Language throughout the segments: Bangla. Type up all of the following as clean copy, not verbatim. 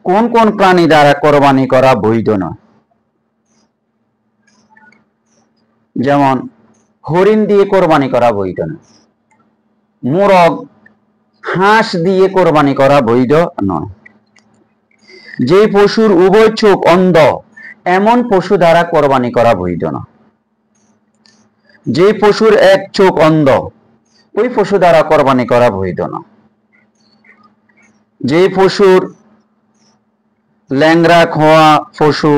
কোন কোন প্রাণী দ্বারা কোরবানি করা বৈধ নয়? যেমন হরিণ দিয়ে কোরবানি করা বৈধ নয়, মোরগ হাঁস দিয়ে কোরবানি করা বৈধ নয়, যে পশুর উভয় চোখ অন্ধ এমন পশু দ্বারা কোরবানি করা বৈধ নয়, যে পশুর এক চোখ অন্ধ ওই পশু দ্বারা কোরবানি করা বৈধ নয়, যে পশুর ল্যাংড়া খোয়া পশু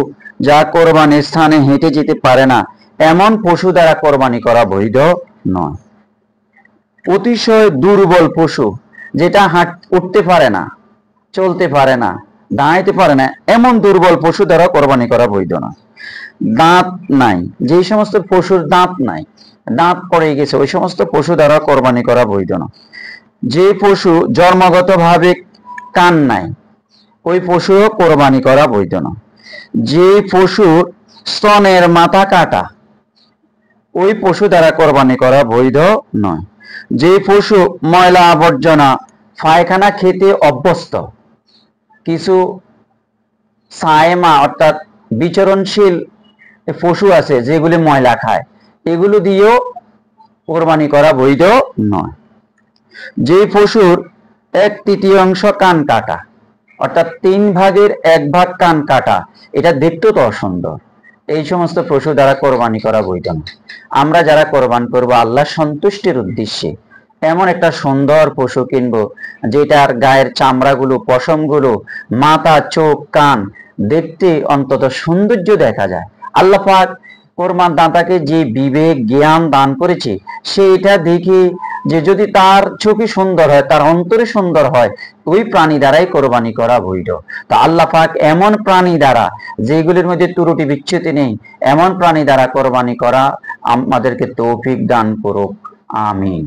যা কোরবানির স্থানে হেঁটে যেতে পারে না এমন পশু দ্বারা কোরবানি করা বৈধ নয়, অতিশয় দুর্বল পশু যেটা উঠতে পারে না, চলতে পারে না, দাঁড়াইতে পারে না এমন দুর্বল পশু দ্বারা কোরবানি করা বৈধ নয়, দাঁত নাই, যে সমস্ত পশুর দাঁত নাই, দাঁত পড়ে গেছে ওই সমস্ত পশু দ্বারা কোরবানি করা বৈধ নয়, যে পশু জন্মগতভাবে কান নাই ওই পশুও কোরবানি করা বৈধ নয়, যে পশুর স্তনের মাথা কাটা ওই পশু দ্বারা কোরবানি করা বৈধ নয়, যে পশু ময়লা আবর্জনা পায়খানা খেতে অভ্যস্ত, কিছু সায়েমা অর্থাৎ বিচরণশীল পশু আছে যেগুলি ময়লা খায় এগুলো দিয়েও কোরবানি করা বৈধ নয়, যে পশুর 1/3 কান কাটা অর্থাৎ 3 ভাগের 1 ভাগ কান কাটা, এটা দেখতে তো অসুন্দর, এই সমস্ত পশু দ্বারা কোরবানি করা বৈধ নয়। আমরা যারা কোরবান করব আল্লাহ সন্তুষ্টির উদ্দেশ্যে এমন একটা সুন্দর পশু কিনবো যেটার গায়ের চামড়াগুলো, পশমগুলো, মাথা, চোখ, কান দেখতে অন্তত সৌন্দর্য দেখা যায়। আল্লাহ পাক কোরবান দাতাকে যে বিবেক জ্ঞান দান করেছে সেটা দেখে যে যদি তার চোখে সুন্দর হয়, তার অন্তরে সুন্দর হয়, ওই প্রাণী দ্বারাই কোরবানি করা বৈধ। তা আল্লাহ পাক এমন প্রাণী দ্বারা যেগুলির মধ্যে ত্রুটি বিচ্যুতি নেই এমন প্রাণী দ্বারা কোরবানি করা আমাদেরকে তৌফিক দান করুক, আমিন।